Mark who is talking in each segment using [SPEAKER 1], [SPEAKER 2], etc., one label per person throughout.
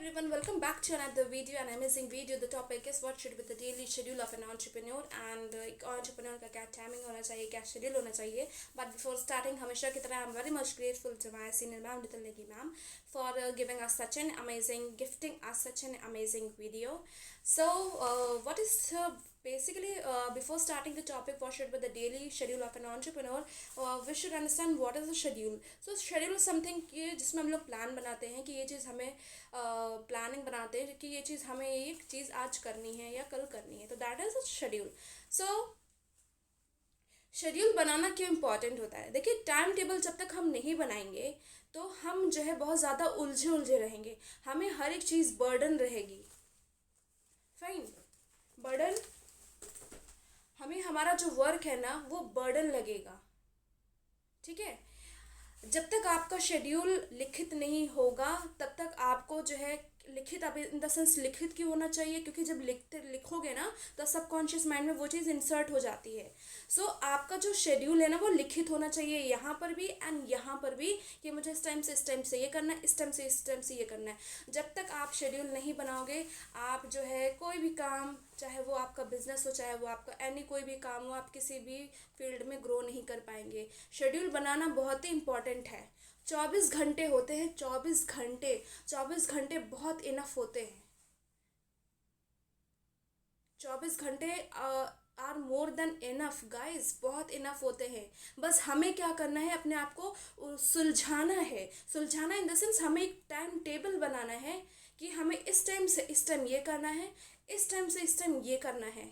[SPEAKER 1] everyone, welcome back to another video, an amazing video. The topic is what should be the daily schedule of an entrepreneur and एक entrepreneur का क्या timing होना चाहिए, क्या schedule होना चाहिए. But before starting, हमेशा की तरह I'm very much grateful to my senior ma'am, Nitin Legi ma'am, for giving us such an amazing, gifting us such an amazing video. So what is basically before starting the topic, what should be the daily schedule of an entrepreneur, we should understand what is the schedule. So schedule is something कि जिसमें हम लोग plan बनाते हैं कि ये चीज़ हमें planning बनाते हैं कि ये चीज़ हमें एक चीज़ आज करनी है या कल करनी है, तो that is a schedule. So schedule बनाना क्यों इम्पॉर्टेंट होता है? देखिए, टाइम टेबल जब तक हम नहीं बनाएंगे तो हम जो है बहुत ज़्यादा उलझे उलझे रहेंगे, हमें हर एक चीज़ बर्डन रहेगी. फाइन, बर्डन, हमें हमारा जो वर्क है ना वो बर्डन लगेगा. ठीक है, जब तक आपका शेड्यूल लिखित नहीं होगा तब तक आपको जो है लिखित, अब इन द सेंस लिखित क्यों होना चाहिए, क्योंकि जब लिखोगे ना तो सबकॉन्शियस माइंड में वो चीज़ इंसर्ट हो जाती है. सो आपका जो शेड्यूल है ना वो लिखित होना चाहिए, यहाँ पर भी एंड यहाँ पर भी, कि मुझे इस टाइम से ये करना है, इस टाइम से ये करना है. जब तक आप शेड्यूल नहीं बनाओगे, आप जो है कोई भी काम, चाहे वो आपका बिजनेस हो, चाहे वो आपका एनी कोई भी काम हो, आप किसी भी फील्ड में ग्रो नहीं कर पाएंगे. शेड्यूल बनाना बहुत ही इंपॉर्टेंट है. 24 घंटे होते हैं, 24 घंटे बहुत इनफ होते हैं. 24 घंटे are more than enough guys, बहुत इनफ होते हैं. बस हमें क्या करना है, अपने आप को सुलझाना है. सुलझाना इन द सेंस हमें एक टाइम टेबल बनाना है कि हमें इस टाइम से इस टाइम ये करना है, इस टाइम से इस टाइम ये करना है.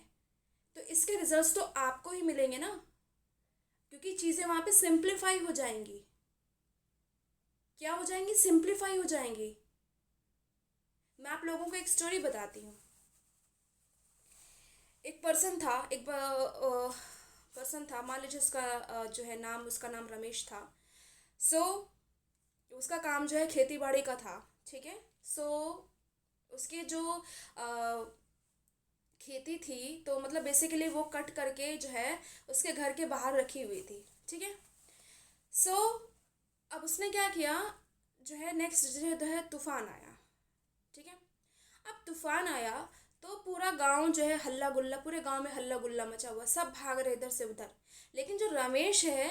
[SPEAKER 1] तो इसके रिजल्ट्स तो आपको ही मिलेंगे ना, क्योंकि चीज़ें वहाँ पे सिंप्लीफाई हो जाएंगी. क्या हो जाएंगी? सिंप्लीफाई हो जाएंगी. मैं आप लोगों को एक स्टोरी बताती हूँ. एक पर्सन था, एक पर्सन था, मान लीजिए उसका जो है नाम, उसका नाम रमेश था. सो उसका काम जो है खेती बाड़ी का था. ठीक है. सो उसकी जो खेती थी, तो मतलब बेसिकली वो कट करके जो है उसके घर के बाहर रखी हुई थी. ठीक है. सो अब उसने क्या किया, जो है नेक्स्ट जो है तूफान आया. ठीक है. अब तूफान आया तो पूरा गांव जो है हल्ला गुल्ला, पूरे गांव में हल्ला गुल्ला मचा हुआ, सब भाग रहे इधर से उधर. लेकिन जो रमेश है,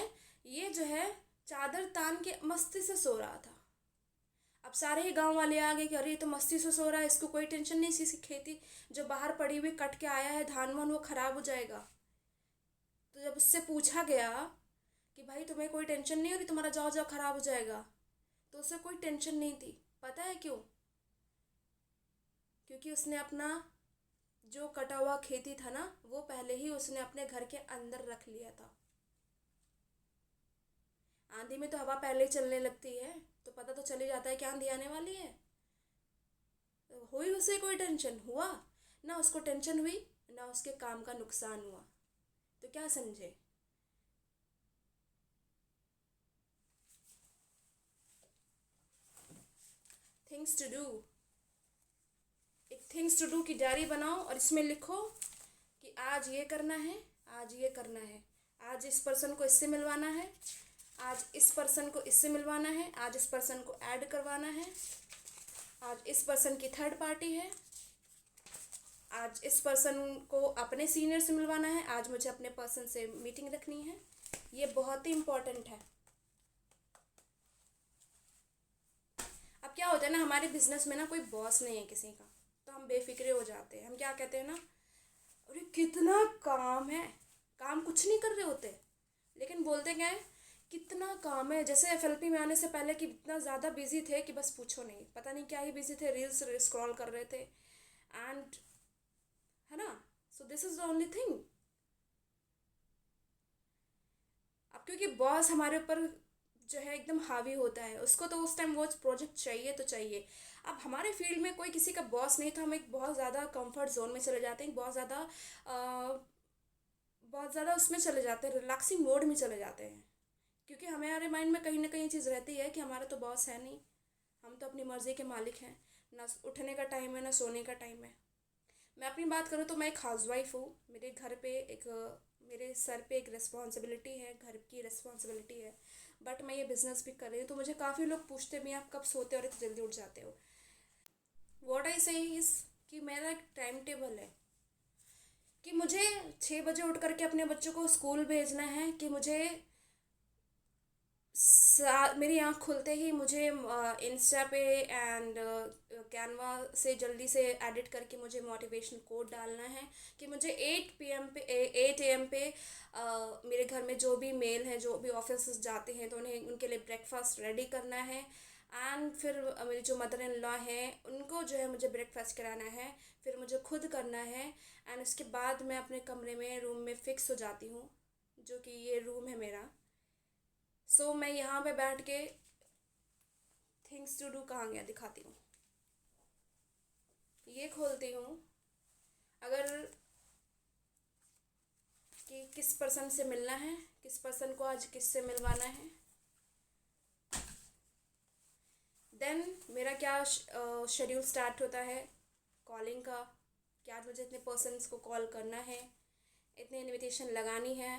[SPEAKER 1] ये जो है चादर तान के मस्ती से सो रहा था. अब सारे ही गांव वाले आ गए कि अरे ये तो मस्ती से सो रहा है, इसको कोई टेंशन नहीं, इसकी खेती जो बाहर पड़ी हुई कट के आया है धान वान वो खराब हो जाएगा. तो जब उससे पूछा गया कि भाई तुम्हें कोई टेंशन नहीं हो रही, तुम्हारा जाओ जाओ खराब हो जाएगा, तो उसे कोई टेंशन नहीं थी. पता है क्यों? क्योंकि उसने अपना जो कटा हुआ खेती था ना वो पहले ही उसने अपने घर के अंदर रख लिया था. आंधी में तो हवा पहले ही चलने लगती है, तो पता तो चल ही जाता है कि आंधी आने वाली है. तो हुई उसे कोई टेंशन? हुआ ना, उसको टेंशन हुई ना, उसके काम का नुकसान हुआ. तो क्या समझे? थिंग्स टू डू, एक थिंग्स टू डू की डायरी बनाओ और इसमें लिखो कि आज ये करना है, आज ये करना है, आज इस पर्सन को इससे मिलवाना है, आज इस पर्सन को इससे मिलवाना है, आज इस पर्सन को ऐड करवाना है, आज इस पर्सन की थर्ड पार्टी है, आज इस पर्सन को अपने सीनियर से मिलवाना है, आज मुझे अपने पर्सन से मीटिंग रखनी है. ये बहुत ही इम्पोर्टेंट है. अब क्या होता है ना, हमारे बिजनेस में ना कोई बॉस नहीं है किसी का, तो हम बेफिक्रे हो जाते हैं. हम क्या कहते हैं ना, अरे कितना काम है, काम कुछ नहीं कर रहे होते, लेकिन बोलते क्या है, कितना काम है. जैसे एफएलपी में आने से पहले कि इतना ज़्यादा बिजी थे कि बस पूछो नहीं, पता नहीं क्या ही बिजी थे, रील्स स्क्रॉल कर रहे थे, एंड है ना. So this is the only thing. अब क्योंकि बॉस हमारे ऊपर जो है एकदम हावी होता है, उसको तो उस टाइम वो प्रोजेक्ट चाहिए तो चाहिए. अब हमारे फील्ड में कोई किसी का बॉस नहीं, तो हम एक बहुत ज़्यादा कंफर्ट जोन में चले जाते हैं, बहुत ज़्यादा उसमें चले जाते हैं, रिलैक्सिंग मोड में चले जाते हैं. क्योंकि हमारे माइंड में कहीं ना कहीं चीज़ रहती है कि हमारा तो बॉस है नहीं, हम तो अपनी मर्ज़ी के मालिक हैं, ना उठने का टाइम है ना सोने का टाइम है. मैं अपनी बात करूँ तो मैं एक हाउसवाइफ हूँ. मेरे घर पे एक मेरे सर पे एक रिस्पॉन्सिबिलिटी है, घर की रिस्पॉन्सिबिलिटी है, बट मैं ये बिज़नेस भी कर रही हूँ. तो मुझे काफ़ी लोग पूछते भी हैं आप कब सोते हो और इतनी जल्दी उठ जाते हो. व्हाट आई से इज कि मेरा एक टाइम टेबल है कि मुझे 6 बजे उठ करके अपने बच्चों को स्कूल भेजना है, कि मुझे मेरी आँख खुलते ही मुझे इंस्टा पे एंड कैनवा से जल्दी से एडिट करके मुझे मोटिवेशन कोड डालना है, कि मुझे 8 PM पे 8 AM पे मेरे घर में जो भी मेल हैं, जो भी ऑफिस जाते हैं, तो उन्हें उनके लिए ब्रेकफास्ट रेडी करना है। एंड फिर मेरी जो मदर इन लॉ हैं उनको जो है मुझे ब्रेकफास्ट कराना है, फिर मुझे खुद करना है। एंड उसके बाद मैं अपने कमरे में रूम में फ़िक्स हो जाती हूँ, जो कि ये रूम है मेरा। मैं यहाँ पे बैठ के थिंग्स टू डू कहाँ गया दिखाती हूँ। ये खोलती हूँ, अगर कि किस पर्सन से मिलना है, किस पर्सन को आज किससे मिलवाना है। देन मेरा क्या शेड्यूल स्टार्ट होता है कॉलिंग का, कि आज मुझे इतने पर्सन्स को कॉल करना है, इतने इनविटेशन लगानी है।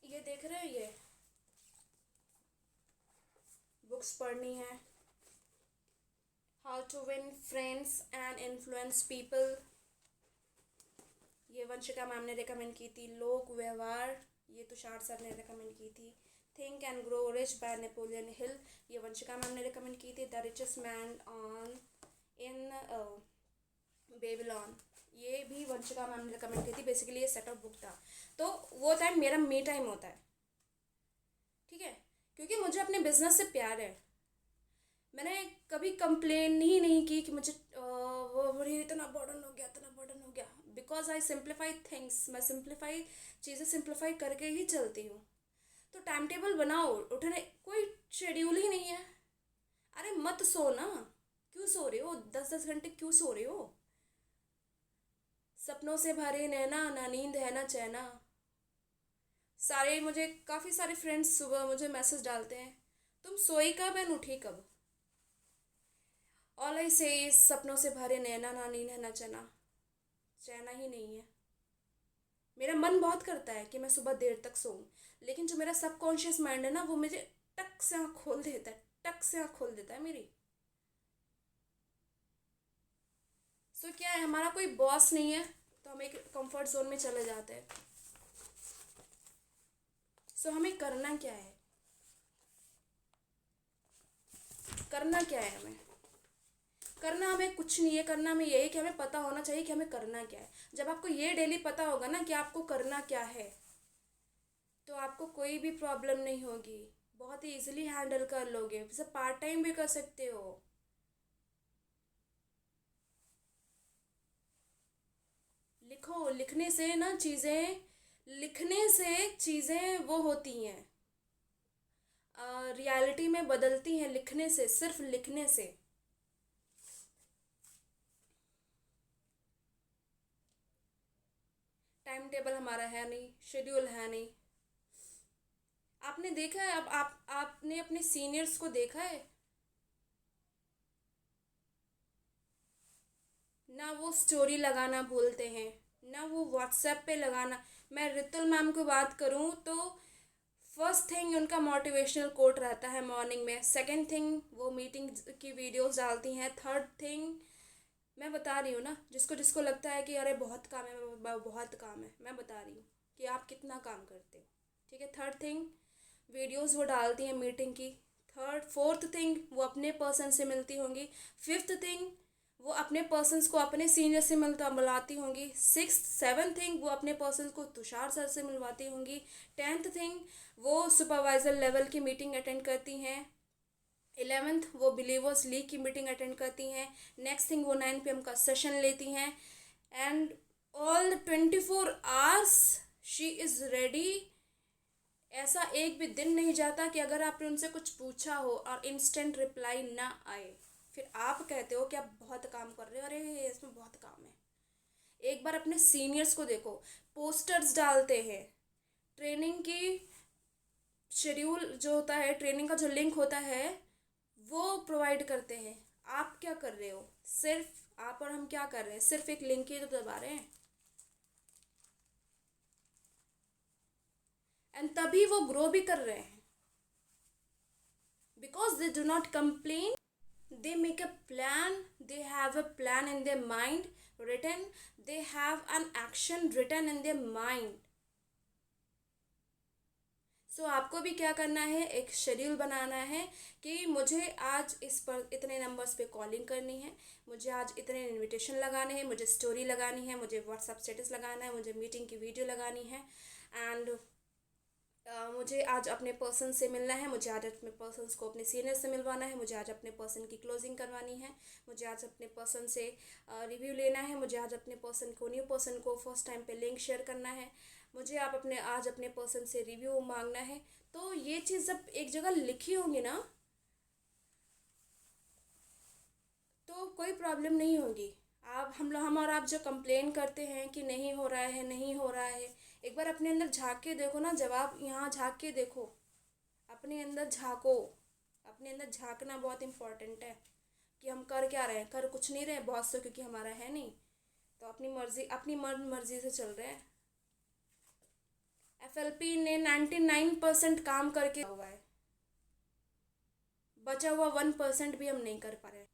[SPEAKER 1] ये देख रहे हो, ये बुक्स पढ़नी है, how to win friends and influence people, ये वंशिका मैम ने रिकमेंड की थी। लोक व्यवहार, ये तुषार सर ने रिकमेंड की थी। Think and grow rich by Napoleon Hill, ये वंशिका मैम ने रिकमेंड की थी। The richest man on in Babylon, ये भी वंशिका मैम ने रिकमेंड की थी। बेसिकली ये सेट ऑफ बुक था। तो वो टाइम मेरा मी टाइम होता है, ठीक है, क्योंकि मुझे अपने बिजनेस से प्यार है। मैंने कभी कंप्लेन ही नहीं की कि मुझे वो बड़ी इतना बर्डन हो गया, इतना बर्डन हो गया, बिकॉज आई सिंप्लीफाई थिंग्स। मैं सिंप्लीफाई चीज़ें सिंप्लीफाई करके ही चलती हूँ। तो टाइम टेबल बनाओ, उठने कोई शेड्यूल ही नहीं है। अरे मत सो ना, क्यों सो रहे हो? 10-10 घंटे क्यों सो रहे हो? सपनों से भरे नैना, ना नींद है ना चैना। मुझे काफ़ी सारे फ्रेंड्स सुबह मुझे मैसेज डालते हैं, तुम सोई कब एंड उठी कब? ऑल आई से सपनों से भरे नैना, ना नींद है ना चैना। चैना ही नहीं है। मेरा मन बहुत करता है कि मैं सुबह देर तक सोऊं, लेकिन जो मेरा सबकॉन्शियस माइंड है ना, वो मुझे टक से आँख खोल देता है, टक से आँख खोल देता है मेरी। क्या है, हमारा कोई बॉस नहीं है, तो हम एक कंफर्ट जोन में चले जाते हैं। हमें करना क्या है? करना क्या है हमें? करना हमें कुछ नहीं है। करना हमें यही कि हमें पता होना चाहिए कि हमें करना क्या है। जब आपको ये डेली पता होगा ना कि आपको करना क्या है, तो आपको कोई भी प्रॉब्लम नहीं होगी, बहुत ही इजीली हैंडल कर लोगे। इसे पार्ट टाइम भी कर सकते हो। लिखो, लिखने से चीज़ें वो होती हैं, रियलिटी में बदलती हैं। लिखने से, सिर्फ लिखने से। टाइम टेबल हमारा है नहीं, शेड्यूल है नहीं। आपने देखा है, अब आपने अपने सीनियर्स को देखा है ना, वो स्टोरी लगाना भूलते हैं, ना वो व्हाट्सएप पे लगाना। मैं रितुल मैम को बात करूँ तो फर्स्ट थिंग उनका मोटिवेशनल कोट रहता है मॉर्निंग में। सेकंड थिंग वो मीटिंग की वीडियोस डालती हैं। थर्ड थिंग, मैं बता रही हूँ ना, जिसको जिसको लगता है कि अरे बहुत काम है, बहुत काम है, मैं बता रही हूँ कि आप कितना काम करते हो, ठीक है। थर्ड थिंग, वीडियोस वो डालती हैं मीटिंग की। फोर्थ थिंग, वो अपने पर्सन से मिलती होंगी। फिफ्थ थिंग, वो अपने पर्सन्स को अपने सीनियर से मिलाती होंगी। सिक्स सेवन थिंग, वो अपने पर्सन को तुषार सर से मिलवाती होंगी। टेंथ थिंग, वो सुपरवाइजर लेवल की मीटिंग अटेंड करती हैं। 11th, वो बिलीवर्स लीग की मीटिंग अटेंड करती हैं। नेक्स्ट थिंग, वो 9 PM का सेशन लेती हैं। And all 24 hours she is ready. ऐसा एक भी दिन नहीं जाता कि अगर आपने उनसे कुछ पूछा हो और इंस्टेंट रिप्लाई ना आए, फिर आप कहते हो कि आप बहुत काम कर रहे हो, अरे इसमें बहुत काम है। एक बार अपने सीनियर्स को देखो, पोस्टर्स डालते हैं ट्रेनिंग की। शेड्यूल जो होता है, ट्रेनिंग का जो लिंक होता है, वो प्रोवाइड करते हैं। आप क्या कर रहे हो? सिर्फ आप और हम क्या कर रहे हैं? सिर्फ एक लिंक ही तो दबा रहे हैं, एंड तभी वो ग्रो भी कर रहे हैं। because they do not complain. They make a plan, they have a plan in their mind written, they have an action written in their mind. सो आपको भी क्या करना है, एक शेड्यूल बनाना है कि मुझे आज इस पर इतने नंबर्स पे कॉलिंग करनी है, मुझे आज इतने इनविटेशन लगाने हैं, मुझे स्टोरी लगानी है, मुझे व्हाट्सअप स्टेटस लगाना है, मुझे मीटिंग की वीडियो लगानी है, एंड मुझे आज अपने पर्सन से मिलना है, मुझे आज अपने पर्सन को अपने सीनियर से मिलवाना है, मुझे आज अपने पर्सन की क्लोजिंग करवानी है, मुझे आज अपने पर्सन से रिव्यू लेना है, मुझे आज अपने पर्सन को न्यू पर्सन को फर्स्ट टाइम पे लिंक शेयर करना है, मुझे आप अपने आज अपने पर्सन से रिव्यू मांगना है। तो ये चीज़ जब एक जगह लिखी होंगी ना तो कोई प्रॉब्लम नहीं होगी। आप हम और आप जो कंप्लेन करते हैं कि नहीं हो रहा है, नहीं हो रहा है, एक बार अपने अंदर झांक के देखो ना। जब आप यहाँ झांक के देखो, अपने अंदर झांको, अपने अंदर झांकना बहुत इम्पोर्टेंट है कि हम कर क्या रहे हैं, कर कुछ नहीं रहे बहुत से, क्योंकि हमारा है नहीं, तो अपनी मर्जी, अपनी मर्जी से चल रहे हैं। एफएलपी ने 99% काम करके हुआ है, बचा हुआ 1% भी हम नहीं कर पा रहे हैं।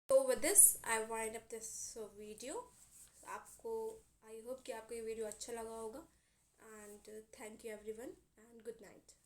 [SPEAKER 1] तो with this I wind up this video. आपको, आई होप कि आपको ये वीडियो अच्छा लगा होगा, and thank you everyone and good night.